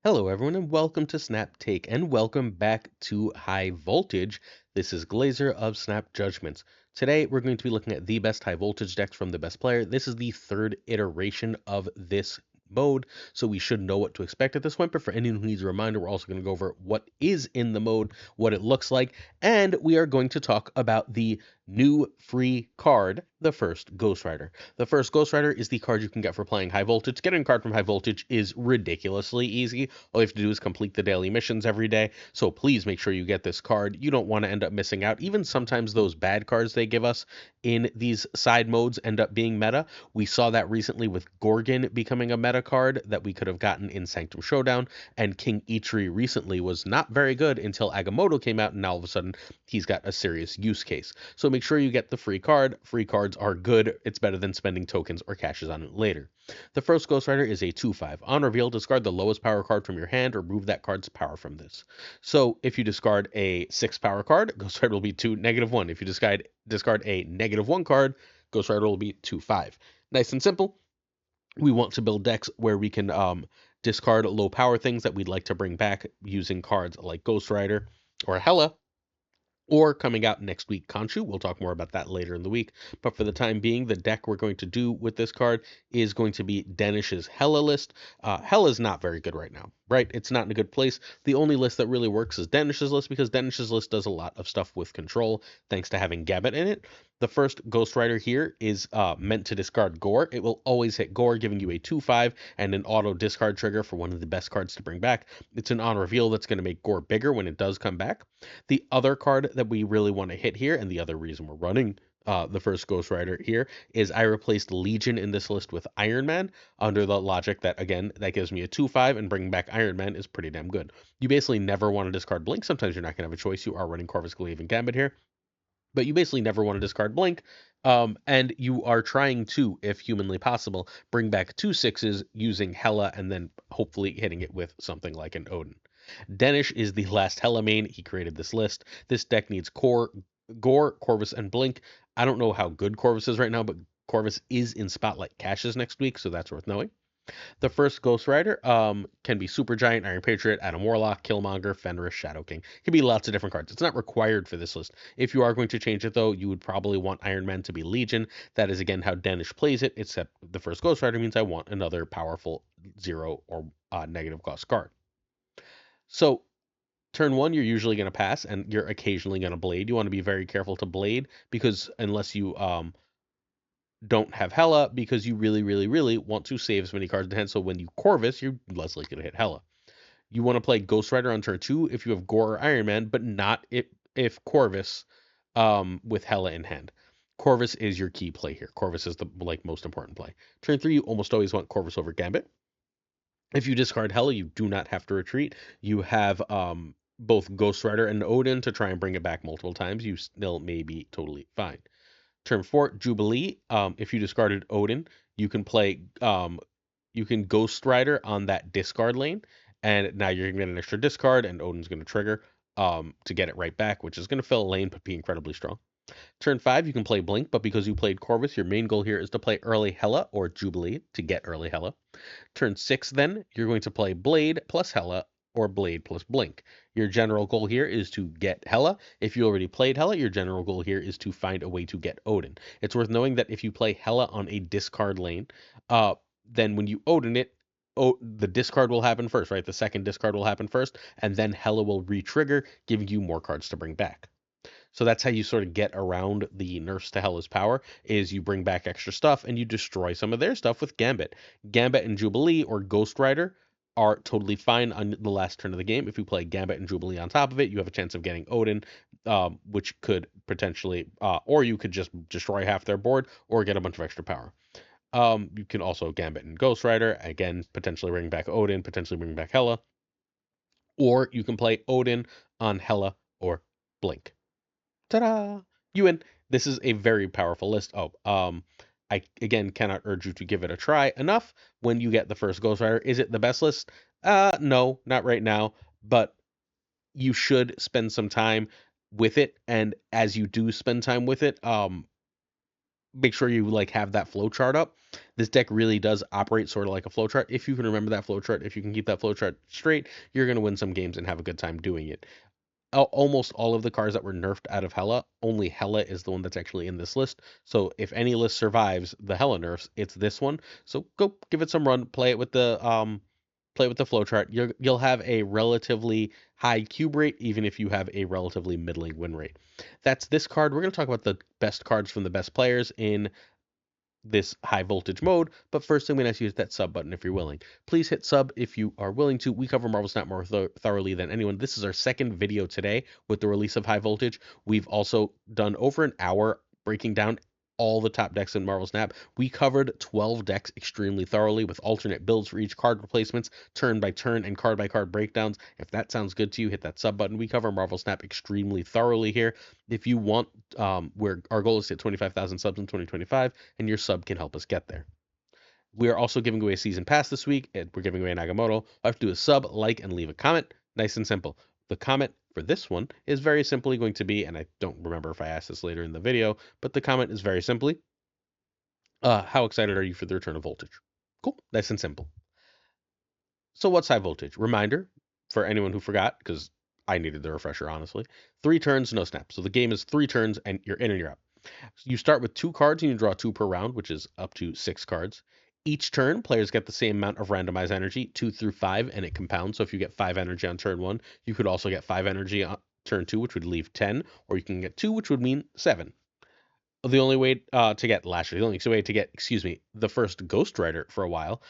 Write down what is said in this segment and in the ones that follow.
Hello, everyone, and welcome to Snap Take, and welcome back to High Voltage. This is Glazer of Snap Judgments. Today, we're going to be looking at the best high voltage decks from the best player. This is the third iteration of this mode, so we should know what to expect at this point. But for anyone who needs a reminder, we're also going to go over what is in the mode, what it looks like, and we are going to talk about the new free card, the first Ghost Rider. The first Ghost Rider is the card you can get for playing High Voltage. Getting a card from High Voltage is ridiculously easy. All you have to do is complete the daily missions every day, so please make sure you get this card. You don't want to end up missing out. Even sometimes those bad cards they give us in these side modes end up being meta. We saw that recently with Gorgon becoming a meta card that we could have gotten in Sanctum Showdown, and King Ichiri recently was not very good until Agamotto came out, and now all of a sudden he's got a serious use case. So make sure you get the free card. Free cards are good. It's better than spending tokens or cashes on it later. The first Ghost Rider is a 2/5. On reveal, discard the lowest power card from your hand or remove that card's power from this. So if you discard a 6 power card, Ghost Rider will be 2 -1. If you discard a -1 card, Ghost Rider will be 2/5. Nice and simple. We want to build decks where we can discard low power things that we'd like to bring back using cards like Ghost Rider or Hela, or coming out next week, Khonshu. We'll talk more about that later in the week. But for the time being, the deck we're going to do with this card is going to be Denish's Hela list. Hela's not very good right now, right? It's not in a good place. The only list that really works is Denish's list, because Denish's list does a lot of stuff with control, thanks to having Gambit in it. The first Ghost Rider here is meant to discard Gore. It will always hit Gore, giving you a 2/5 and an auto discard trigger for one of the best cards to bring back. It's an on reveal that's going to make Gore bigger when it does come back. The other card that we really want to hit here, and the other reason we're running the first Ghost Rider here, is I replaced Legion in this list with Iron Man, under the logic that, again, that gives me a 2/5, and bringing back Iron Man is pretty damn good. You basically never want to discard Blink. Sometimes you're not going to have a choice. You are running Corvus Glaive and Gambit here, but you basically never want to discard Blink. And you are trying to, if humanly possible, bring back 2 6s using Hela, and then hopefully hitting it with something like an Odin. Denish is the last Hela main. He created this list. This deck needs Gore, Corvus, and Blink. I don't know how good Corvus is right now, but Corvus is in Spotlight Caches next week, so that's worth knowing. The first Ghost Rider can be Supergiant, Iron Patriot, Adam Warlock, Killmonger, Fenris, Shadow King. It can be lots of different cards. It's not required for this list. If you are going to change it, though, you would probably want Iron Man to be Legion. That is, again, how Denish plays it, except the first Ghost Rider means I want another powerful 0 or negative cost card. So turn 1, you're usually going to pass, and you're occasionally going to blade. You want to be very careful to blade, because unless you don't have Hela, because you really, really, really want to save as many cards in hand. So when you Corvus, you're less likely to hit Hela. You want to play Ghost Rider on turn 2 if you have Gore or Iron Man, but not if Corvus with Hela in hand. Corvus is your key play here. Corvus is the most important play. Turn 3, you almost always want Corvus over Gambit. If you discard Hela, you do not have to retreat. You have both Ghost Rider and Odin to try and bring it back multiple times. You still may be totally fine. Turn 4, Jubilee. If you discarded Odin, you can play you can Ghost Rider on that discard lane, and now you're gonna get an extra discard, and Odin's gonna trigger to get it right back, which is gonna fill a lane but be incredibly strong. Turn 5, you can play Blink, but because you played Corvus, your main goal here is to play early Hela or Jubilee to get early Hela. Turn 6, then, you're going to play Blade plus Hela or Blade plus Blink. Your general goal here is to get Hela. If you already played Hela, your general goal here is to find a way to get Odin. It's worth knowing that if you play Hela on a discard lane, then when you Odin it, the discard will happen first, right? The second discard will happen first, and then Hela will re-trigger, giving you more cards to bring back. So that's how you sort of get around the nerfs to Hela's power, is you bring back extra stuff and you destroy some of their stuff with Gambit. Gambit and Jubilee or Ghost Rider are totally fine on the last turn of the game. If you play Gambit and Jubilee on top of it, you have a chance of getting Odin, which could potentially, or you could just destroy half their board or get a bunch of extra power. You can also Gambit and Ghost Rider, again, potentially bring back Odin, potentially bring back Hela, or you can play Odin on Hela or Blink. Ta-da! You win. This is a very powerful list. I again cannot urge you to give it a try enough when you get the first Ghost Rider. Is it the best list? No, not right now, but you should spend some time with it, and as you do spend time with it, make sure you like have that flowchart up. This deck really does operate sort of like a flowchart. If you can remember that flowchart, if you can keep that flowchart straight, you're going to win some games and have a good time doing it. Almost all of the cards that were nerfed out of Hela, only Hela is the one that's actually in this list. So if any list survives the Hela nerfs, it's this one. So go give it some run, play with the flowchart. You'll have a relatively high cube rate, even if you have a relatively middling win rate. That's this card. We're going to talk about the best cards from the best players in this high voltage mode, but first I'm going to ask you to hit that sub button if you're willing. Please hit sub if you are willing to. We cover Marvel Snap more thoroughly than anyone. This is our second video today with the release of high voltage. We've also done over an hour breaking down all the top decks in Marvel Snap. We covered 12 decks extremely thoroughly with alternate builds for each card replacements, turn by turn and card by card breakdowns. If that sounds good to you, hit that sub button. We cover Marvel Snap extremely thoroughly here. If you want, where our goal is to hit 25,000 subs in 2025, and your sub can help us get there. We are also giving away a season pass this week, and we're giving away Nagamoto. All I have to do is sub, like, and leave a comment. Nice and simple. The comment for this one is very simply going to be, and I don't remember if I asked this later in the video, but the comment is very simply, how excited are you for the return of voltage? Cool, nice and simple. So what's high voltage? Reminder for anyone who forgot, because I needed the refresher, honestly. 3 turns, no snap. So the game is 3 turns, and you're in and you're out. You start with 2 cards, and you draw 2 per round, which is up to 6 cards. Each turn, players get the same amount of randomized energy, 2 through 5, and it compounds. So if you get 5 energy on turn 1, you could also get 5 energy on turn 2, which would leave 10, or you can get 2, which would mean 7. The only way to get Lasher, the only way to get, excuse me, the first Ghost Rider for a while,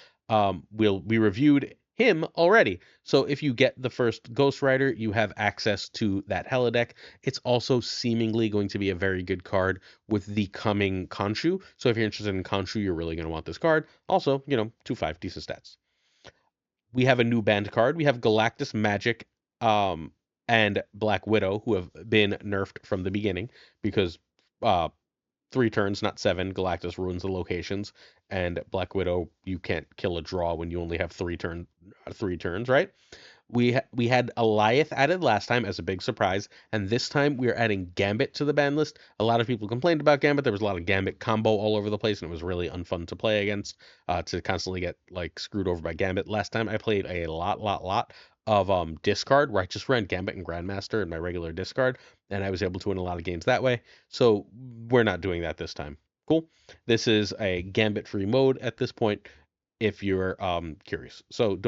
we reviewed him already. So if you get the first Ghost Rider, you have access to that Hela deck. It's also seemingly going to be a very good card with the coming Khonshu. So if you're interested in Khonshu, you're really going to want this card. Also, 2/5, decent stats. We have a new banned card. We have Galactus Magic and Black Widow, who have been nerfed from the beginning because 3 turns, not 7. Galactus ruins the locations, and Black Widow, you can't kill a draw when you only have 3 turns, right? We had Alioth added last time as a big surprise, and this time we are adding Gambit to the ban list. A lot of people complained about Gambit. There was a lot of Gambit combo all over the place, and it was really unfun to play against, to constantly get like screwed over by Gambit. Last time I played a lot of discard, where I just ran Gambit and Grandmaster in my regular discard, and I was able to win a lot of games that way. So we're not doing that this time. Cool. This is a Gambit free mode at this point, if you're curious. So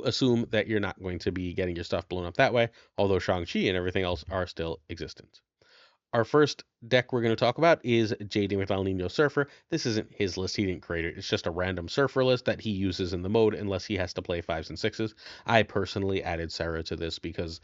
assume that you're not going to be getting your stuff blown up that way, although Shang-Chi and everything else are still existent. Our first deck we're going to talk about is JD Macdonald Surfer. This isn't his list. He didn't create it. It's just a random Surfer list that he uses in the mode unless he has to play 5s and 6s. I personally added Sarah to this because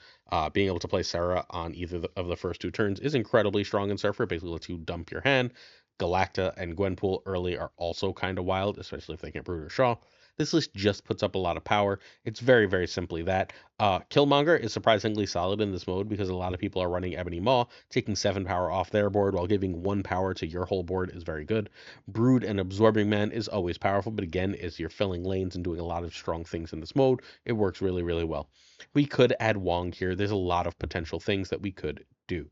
being able to play Sarah on either of the first 2 turns is incredibly strong in Surfer. It basically lets you dump your hand. Galacta and Gwenpool early are also kind of wild, especially if they can't Brood or Shaw. This list just puts up a lot of power. It's very, very simply that. Killmonger is surprisingly solid in this mode because a lot of people are running Ebony Maw. Taking 7 power off their board while giving 1 power to your whole board is very good. Brood and Absorbing Man is always powerful, but again, as you're filling lanes and doing a lot of strong things in this mode, it works really, really well. We could add Wong here. There's a lot of potential things that we could do.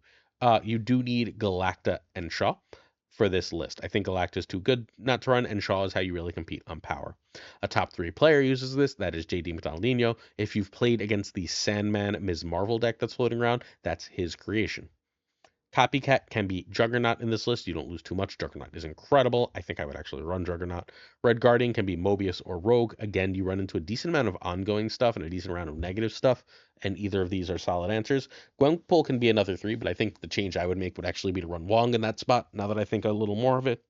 You do need Galacta and Shaw for this list. I think Galacta is too good not to run, and Shaw is how you really compete on power. A top 3 player uses this. That is JD Macdonald. If you've played against the Sandman Ms. Marvel deck that's floating around, that's his creation. Copycat can be Juggernaut in this list. You don't lose too much. Juggernaut is incredible. I think I would actually run Juggernaut. Red Guardian can be Mobius or Rogue. Again, you run into a decent amount of ongoing stuff and a decent amount of negative stuff, and either of these are solid answers. Gwenpool can be another 3, but I think the change I would make would actually be to run Wong in that spot, now that I think a little more of it.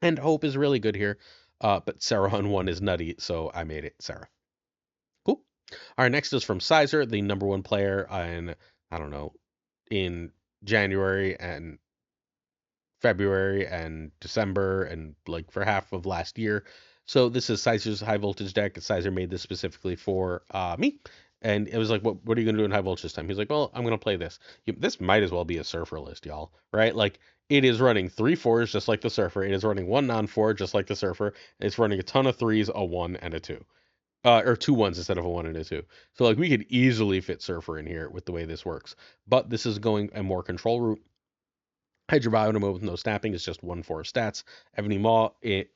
And Hope is really good here, but Sarah on 1 is nutty, so I made it Sarah. Cool. Our next is from Sizer, the number 1 player in, I don't know, in January and February and December and like for half of last year. So this is Sizer's high voltage deck. Sizer made this specifically for me. And it was like, what are you going to do in high voltage time? He's like, well, I'm going to play this. This might as well be a Surfer list, y'all, right? Like, it is running 3 4s just like the Surfer. It is running 1 non-4 just like the Surfer. It's running a ton of 3s, a 1, and a 2. Or 2 1s instead of a 1 and a 2. So, like, we could easily fit Surfer in here with the way this works. But this is going a more control route. Hydro Biome mode with no snapping is just 1/4 stats. Ebony Maw, in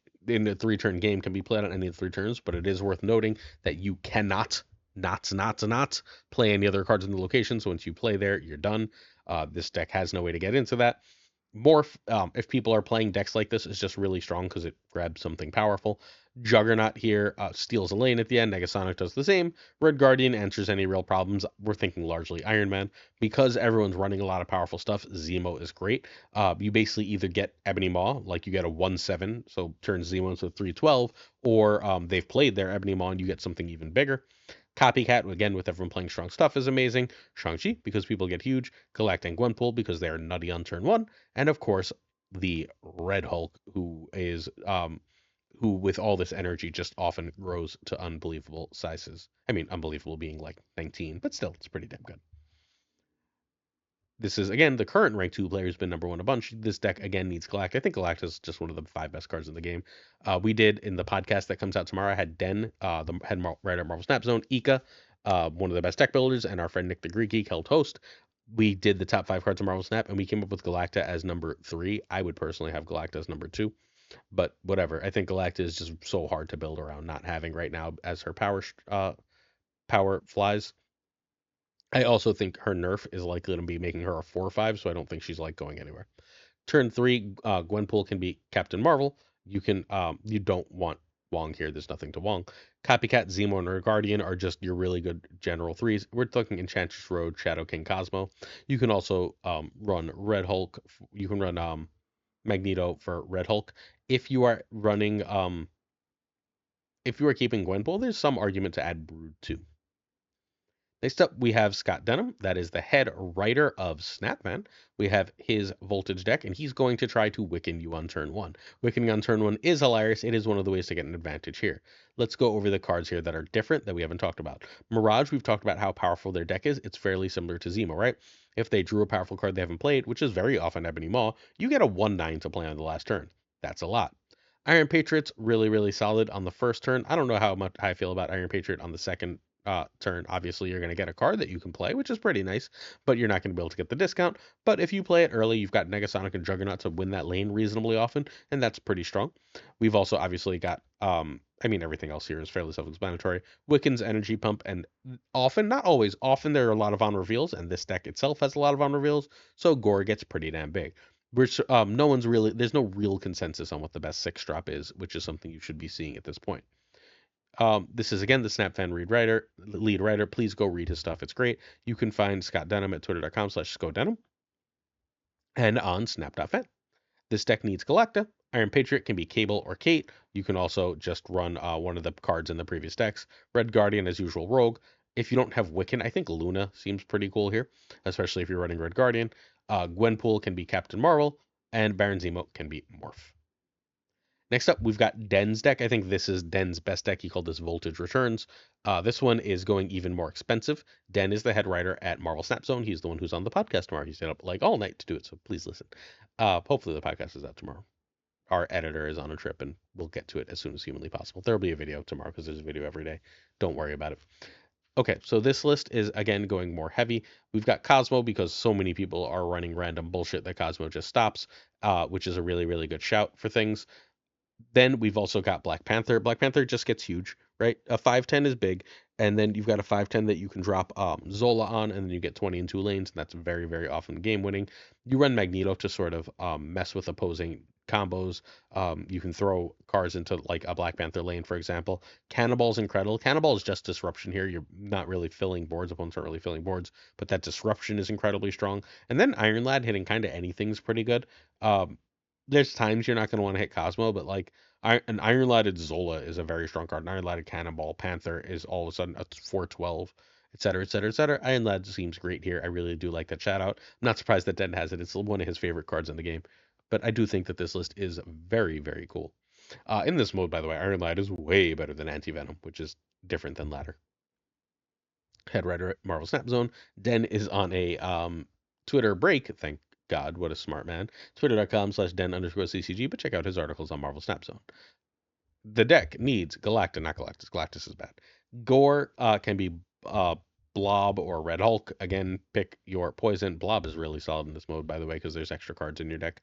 a 3-turn game, can be played on any of the 3 turns, but it is worth noting that you cannot not play any other cards in the location. So once you play there, you're done. This deck has no way to get into that. Morph, if people are playing decks like this, is just really strong because it grabs something powerful. Juggernaut here steals a lane at the end. Negasonic does the same. Red Guardian answers any real problems. We're thinking largely Iron Man. Because everyone's running a lot of powerful stuff, Zemo is great. You basically either get Ebony Maw, like you get a 1/7, so turns Zemo into a 3/12, or they've played their Ebony Maw and you get something even bigger. Copycat, again, with everyone playing strong stuff, is amazing. Shang-Chi, because people get huge. Galactic and Gwenpool, because they are nutty on turn 1. And of course, the Red Hulk, who with all this energy just often grows to unbelievable sizes. I mean, unbelievable being like 19, but still, it's pretty damn good. This is, again, the current rank 2 player who's been number 1 a bunch. This deck, again, needs Galacta. I think Galacta is just one of the 5 best cards in the game. We did, in the podcast that comes out tomorrow, I had Den, the head writer at Marvel Snap Zone, Ika, one of the best deck builders, and our friend Nick the Greek Geek helped host. We did the top 5 cards of Marvel Snap, and we came up with Galacta as number 3. I would personally have Galacta as number 2, but whatever. I think Galacta is just so hard to build around not having right now as her power flies. I also think her nerf is likely to be making her a 4/5, so I don't think she's like going anywhere. Turn 3, Gwenpool can be Captain Marvel. You don't want Wong here. There's nothing to Wong. Copycat, Zemo, and her Guardian are just your really good general 3s. We're talking Enchantress Road, Shadow King, Cosmo. You can also run Red Hulk. You can run Magneto for Red Hulk. If you are running, if you are keeping Gwenpool, there's some argument to add Brood too. Next up, we have Scott Denham. That is the head writer of Snapman. We have his Voltage deck, and he's going to try to Wiccan you on turn 1. Wiccaning on turn 1 is hilarious. It is one of the ways to get an advantage here. Let's go over the cards here that are different that we haven't talked about. Mirage, we've talked about how powerful their deck is. It's fairly similar to Zemo, right? If they drew a powerful card they haven't played, which is very often Ebony Maw, you get a 1/9 to play on the last turn. That's a lot. Iron Patriots, really, really solid on the first turn. I don't know how I feel about Iron Patriot on the second turn. Obviously, you're going to get a card that you can play, which is pretty nice, but you're not going to be able to get the discount. But if you play it early, you've got Negasonic and Juggernaut to win that lane reasonably often, and that's pretty strong. We've also obviously got, I mean, everything else here is fairly self-explanatory. Wiccan's Energy Pump, and often, not always, often there are a lot of on reveals, and this deck itself has a lot of on reveals, so Gore gets pretty damn big. No one's really, there's no real consensus on what the best 6-drop is, which is something you should be seeing at this point. This is, again, the SnapFan lead writer. Please go read his stuff. It's great. You can find Scott Denham at twitter.com/ScoDenham and on snap.fan. This deck needs Galacta. Iron Patriot can be Cable or Kate. You can also just run one of the cards in the previous decks. Red Guardian, as usual, Rogue. If you don't have Wiccan, I think Luna seems pretty cool here, especially if you're running Red Guardian. Gwenpool can be Captain Marvel, and Baron Zemo can be Morph. Next up, we've got Den's deck. I think this is Den's best deck. He called this Voltage Returns. This one is going even more expensive. Den is the head writer at Marvel Snap Zone. He's the one who's on the podcast tomorrow. He stayed up like all night to do it, so please listen. Hopefully the podcast is out tomorrow. Our editor is on a trip, and we'll get to it as soon as humanly possible. There'll be a video tomorrow because there's a video every day. Don't worry about it. Okay, so this list is, again, going more heavy. We've got Cosmo because so many people are running random bullshit that Cosmo just stops, which is a really, really good shout for things. Then we've also got Black Panther. Black Panther just gets huge, right? A 5/10 is big, and then you've got a 5/10 that you can drop Zola on, and then you get 20 in 2 lanes, and that's very, very often game winning. You run Magneto to sort of mess with opposing combos. You can throw cards into like a Black Panther lane, for example. Cannonball's incredible. Cannonball is just disruption here. You're not really filling boards. Opponents aren't really filling boards, but that disruption is incredibly strong. And then Iron Lad hitting kind of anything is pretty good. There's times you're not going to want to hit Cosmo, but like an Iron Ladded Zola is a very strong card. An Iron Ladded Cannonball Panther is all of a sudden a 4/12, etc., etc., etc. Iron Lad seems great here. I really do like that shout out. I'm not surprised that Den has it. It's one of his favorite cards in the game. But I do think that this list is very, very cool. In this mode, by the way, Iron Lad is way better than Anti-Venom, which is different than Ladder. Head writer at Marvel Snap Zone. Den is on a Twitter break, thank God, what a smart man. Twitter.com/Den_CCG, but check out his articles on Marvel Snap Zone. The deck needs Galacta, not Galactus. Galactus is bad. Gore can be Blob or Red Hulk. Again, pick your poison. Blob is really solid in this mode, by the way, because there's extra cards in your deck.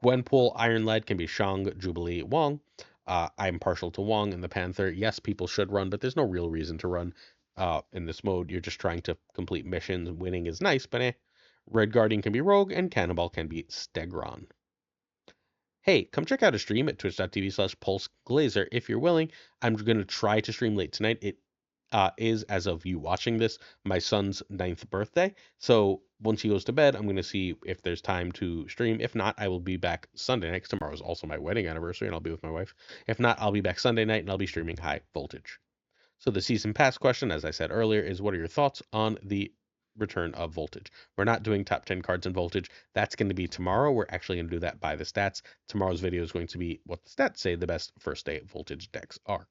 Gwenpool, Iron Lad can be Shang, Jubilee, Wong. I'm partial to Wong and the Panther. Yes, people should run, but there's no real reason to run in this mode. You're just trying to complete missions. Winning is nice, but eh. Red Guardian can be Rogue, and Cannonball can be Stegron. Hey, come check out a stream at twitch.tv/PulseGlazer if you're willing. I'm going to try to stream late tonight. It is, as of you watching this, my son's 9th birthday. So once he goes to bed, I'm going to see if there's time to stream. If not, I will be back Sunday night, 'cause tomorrow is also my wedding anniversary, and I'll be with my wife. If not, I'll be back Sunday night, and I'll be streaming High Voltage. So the season pass question, as I said earlier, is what are your thoughts on the return of Voltage? We're not doing top 10 cards in Voltage. That's going to be tomorrow. We're actually going to do that by the stats. Tomorrow's video is going to be what the stats say the best first day Voltage decks are.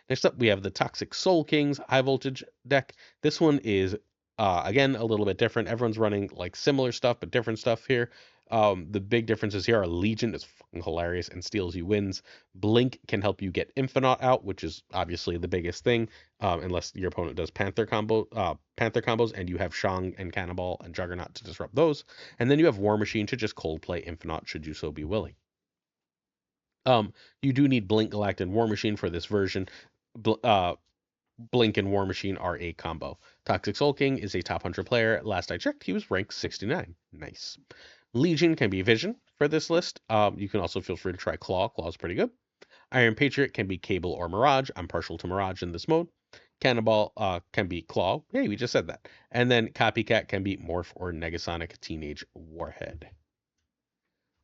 Next up, we have the ToxicSoulKing's high voltage deck. This one is, again, a little bit different. Everyone's running like similar stuff, but different stuff here. The big differences here are Legion is fucking hilarious and steals you wins. Blink can help you get Infinite out, which is obviously the biggest thing, unless your opponent does Panther combos, and you have Shang and Cannonball and Juggernaut to disrupt those. And then you have War Machine to just coldplay Infinite, should you so be willing. You do need Blink, Galactic, and War Machine for this version. Blink and War Machine are a combo. ToxicSoulKing is a top 100 player. Last I checked, he was ranked 69. Nice. Legion can be Vision for this list. You can also feel free to try Claw. Claw's pretty good. Iron Patriot can be Cable or Mirage. I'm partial to Mirage in this mode. Cannonball can be Claw. Hey, we just said that. And then Copycat can be Morph or Negasonic Teenage Warhead.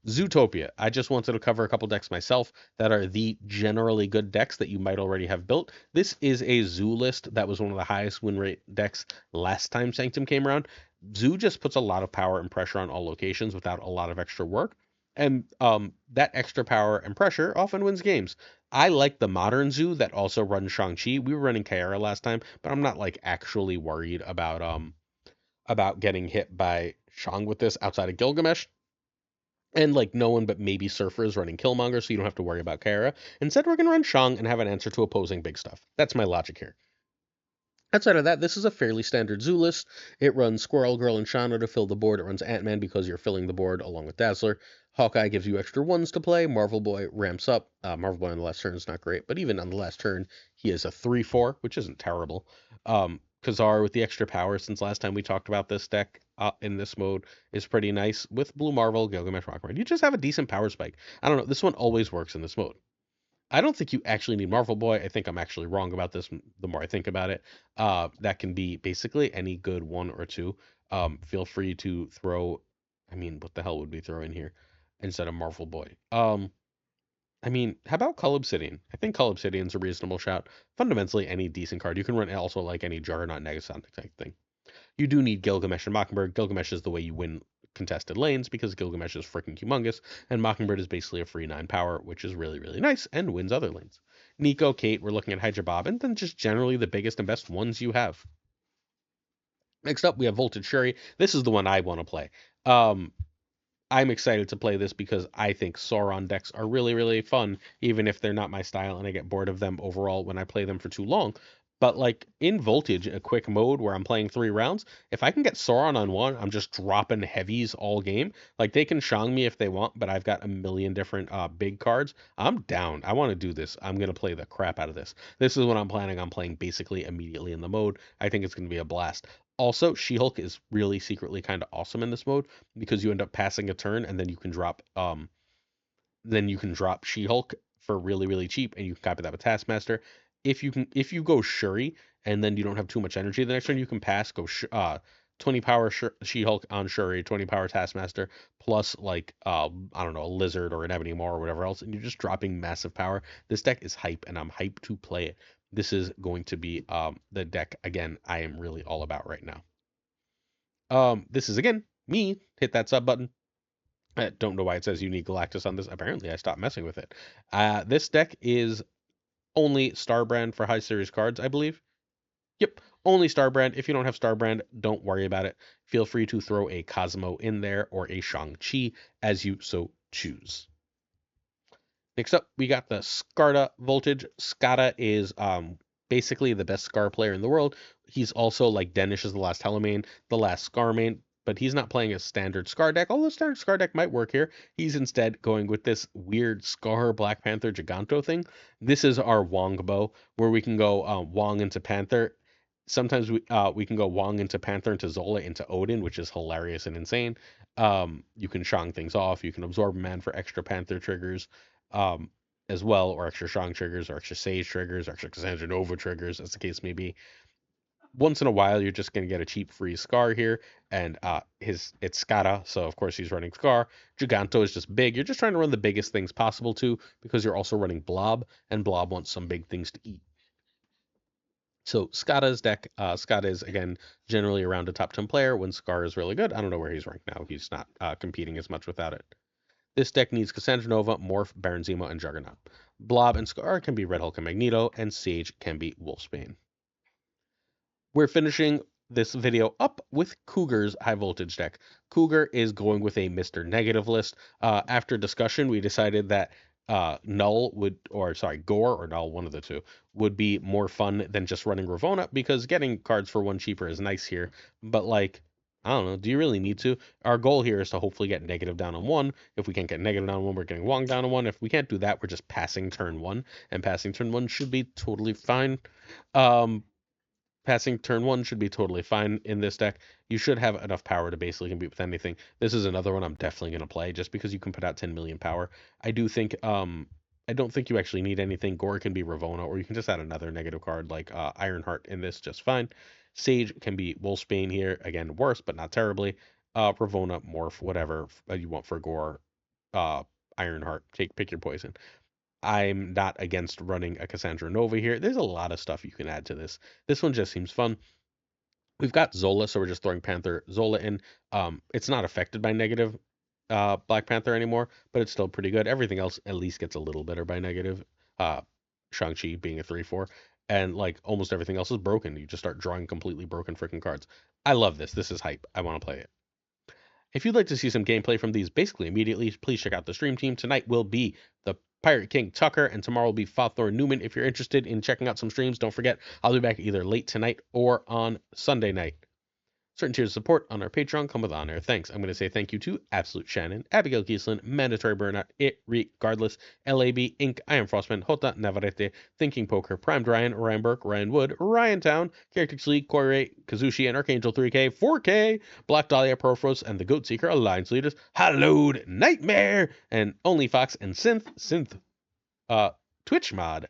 ZooTopia. I just wanted to cover a couple decks myself that are the generally good decks that you might already have built. This is a Zoo list that was one of the highest win rate decks last time Sanctum came around. Zoo just puts a lot of power and pressure on all locations without a lot of extra work. And that extra power and pressure often wins games. I like the modern Zoo that also runs Shang-Chi. We were running Cougarrr last time, but I'm not like actually worried about getting hit by Shang with this outside of Gilgamesh. And like no one but maybe Surfer is running Killmonger, so you don't have to worry about Kara. Instead, we're going to run Shang and have an answer to opposing big stuff. That's my logic here. Outside of that, this is a fairly standard Zoo list. It runs Squirrel Girl and Shauna to fill the board. It runs Ant-Man because you're filling the board along with Dazzler. Hawkeye gives you extra ones to play. Marvel Boy ramps up. Marvel Boy on the last turn is not great, but even on the last turn, he is a 3/4, which isn't terrible. Kazar with the extra power since last time we talked about this deck in this mode is pretty nice. With Blue Marvel, Gilgamesh, Rockman, you just have a decent power spike. I don't know, this one always works in this mode. I don't think you actually need Marvel Boy. I think I'm actually wrong about this the more I think about it. That can be basically any good 1 or 2. Feel free to throw, I mean, what the hell would we throw in here instead of Marvel Boy? I mean, how about Cull Obsidian? I think Cull Obsidian's a reasonable shout. Fundamentally, any decent card. You can run also like any Juggernaut Negasonic type thing. You do need Gilgamesh and Mockingbird. Gilgamesh is the way you win contested lanes because Gilgamesh is freaking humongous, and Mockingbird is basically a free 9 power, which is really, really nice and wins other lanes. Nico, Kate, we're looking at Hydra Bob, and then just generally the biggest and best ones you have. Next up, we have Voltage Shuri. This is the one I want to play. I'm excited to play this because I think Sauron decks are really, really fun, even if they're not my style and I get bored of them overall when I play them for too long. But like in Voltage, a quick mode where I'm playing 3 rounds, if I can get Sauron on one, I'm just dropping heavies all game. Like they can Shang me if they want, but I've got a million different big cards. I'm down. I want to do this. I'm going to play the crap out of this. This is what I'm planning on playing basically immediately in the mode. I think it's going to be a blast. Also, She-Hulk is really secretly kind of awesome in this mode because you end up passing a turn and then you can drop She-Hulk for really, really cheap, and you can copy that with Taskmaster. If you go Shuri and then you don't have too much energy the next turn, you can pass, go 20 power She-Hulk on Shuri, 20 power Taskmaster, plus like I don't know, a Lizard or an Ebony Maw or whatever else, and you're just dropping massive power. This deck is hype, and I'm hyped to play it. This is going to be the deck again I am really all about right now. This is again me. Hit that sub button. I don't know why it says you need Galactus on this. Apparently, I stopped messing with it. This deck is only Starbrand for high series cards, I believe. Yep, only Starbrand. If you don't have Starbrand, don't worry about it. Feel free to throw a Cosmo in there or a Shang-Chi as you so choose. Next up, we got the Skaarta Voltage. Skaarta is basically the best Scar player in the world. He's also like Denish is the last Hela main, the last Scar main, but he's not playing a standard Scar deck. Although standard Scar deck might work here. He's instead going with this weird Scar Black Panther Giganto thing. This is our Wong bow, where we can go Wong into Panther. Sometimes we can go Wong into Panther into Zola into Odin, which is hilarious and insane. You can Shang things off. You can absorb man for extra Panther triggers. Um, as well, or extra Shang triggers, or extra Sage triggers, or extra Cassandra Nova triggers, as the case may be. Once in a while, you're just going to get a cheap free Scar here, and it's Skaarta, so of course he's running Scar. Giganto is just big. You're just trying to run the biggest things possible too, because you're also running Blob, and Blob wants some big things to eat. So Skaarta's deck, Skaarta is again generally around a top 10 player when Scar is really good. I don't know where he's ranked now. He's not competing as much without it. This deck needs Cassandra Nova, Morph, Baron Zemo, and Juggernaut. Blob and Scar can be Red Hulk and Magneto, and Sage can be Wolfsbane. We're finishing this video up with Cougarr's high voltage deck. Cougarrr is going with a Mr. Negative list. After discussion, we decided that Null would, or sorry, Gore or Null, one of the two, would be more fun than just running Ravonna because getting cards for one cheaper is nice here. But like, I don't know, do you really need to? Our goal here is to hopefully get negative down on one. If we can't get negative down on one, we're getting Wong down on one. If we can't do that, we're just passing turn one, and passing turn one should be totally fine. Passing turn one should be totally fine in this deck. You should have enough power to basically compete with anything. This is another one I'm definitely going to play just because you can put out 10 million power. I don't think you actually need anything. Gore can be Ravonna, or you can just add another negative card like Ironheart in this just fine. Sage can be Wolfsbane here. Again, worse, but not terribly. Ravonna, Morph, whatever you want for Gore. Ironheart, pick your poison. I'm not against running a Cassandra Nova here. There's a lot of stuff you can add to this. This one just seems fun. We've got Zola, so we're just throwing Panther Zola in. It's not affected by negative Black Panther anymore, but it's still pretty good. Everything else at least gets a little better by negative. Uh, Shang-Chi being a 3/4. And like almost everything else is broken. You just start drawing completely broken freaking cards. I love this. This is hype. I want to play it. If you'd like to see some gameplay from these basically immediately, please check out the stream team. Tonight will be the Pirate King Tucker, and tomorrow will be Fawthorn Newman. If you're interested in checking out some streams, don't forget, I'll be back either late tonight or on Sunday night. Certain tiers of support on our Patreon come with honor. Thanks. I'm going to say thank you to Absolute Shannon, Abigail Giesland, Mandatory Burnout, It Regardless, LAB, Inc., I Am Frostman, Hota Navarrete, Thinking Poker, Primed Ryan Burke, Ryan Wood, Ryan Town, Characters League, Corey, Kazushi, and Archangel 3K, 4K, Black Dahlia, Profros, and the Goat Seeker Alliance Leaders, Hallowed Nightmare, and Only Fox and Synth, Twitch mod.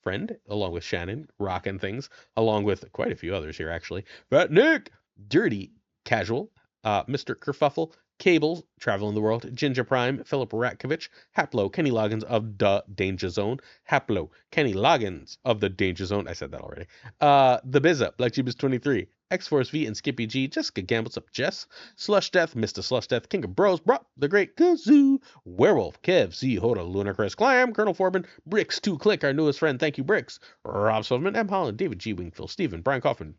Friend, along with Shannon, rocking things, along with quite a few others here, actually. Fat Nick, Dirty Casual, Mr. Kerfuffle, Cables, Traveling the World, Ginger Prime, Philip Ratkovich, Haplo, Kenny Loggins of the Danger Zone, Haplo, Kenny Loggins of the Danger Zone, I said that already, The Bizza, Black Jeebus 23, X-Force V and Skippy G, Jessica Gambles up Jess, Slush Death, Mr. Slush Death, King of Bros, Bro, The Great Kazoo, Werewolf, Kev, Z, Hoda, Lunar Chris, Clam, Colonel Forbin, Bricks, 2Click, our newest friend, thank you, Bricks, Rob Sullivan, M. Holland, David G. Wingfield, Stephen, Brian Coffin,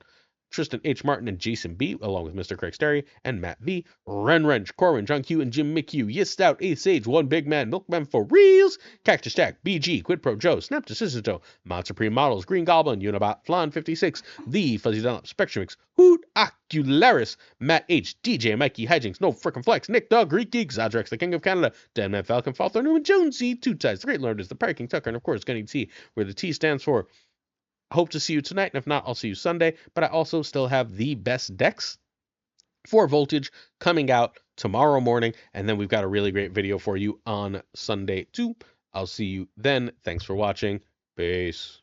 Tristan H. Martin and Jason B., along with Mr. Craig Sterry and Matt V., Ren Wrench, Corwin, John Q, and Jim McHugh, Yes Stout, Ace Sage, One Big Man, Milkman for Reels, Cactus Jack, BG, Quid Pro Joe, Snap to Sizzito, Mod Supreme Models, Green Goblin, Unibot, Flan 56, The Fuzzy Dunlop, Spectrumix, Hoot Ocularis, Matt H., DJ Mikey, Hijinks, No Frickin' Flex, Nick Dog, Greek Geek, Zodrex, the King of Canada, Deadman Falcon, Falthor, Newman, Jonesy, Two Ties, The Great Lord is the Pirate King Tucker, and of course, Gunny T, where the T stands for. Hope to see you tonight, and if not, I'll see you Sunday. But I also still have the best decks for Voltage coming out tomorrow morning, and then we've got a really great video for you on Sunday too. I'll see you then. Thanks for watching. Peace.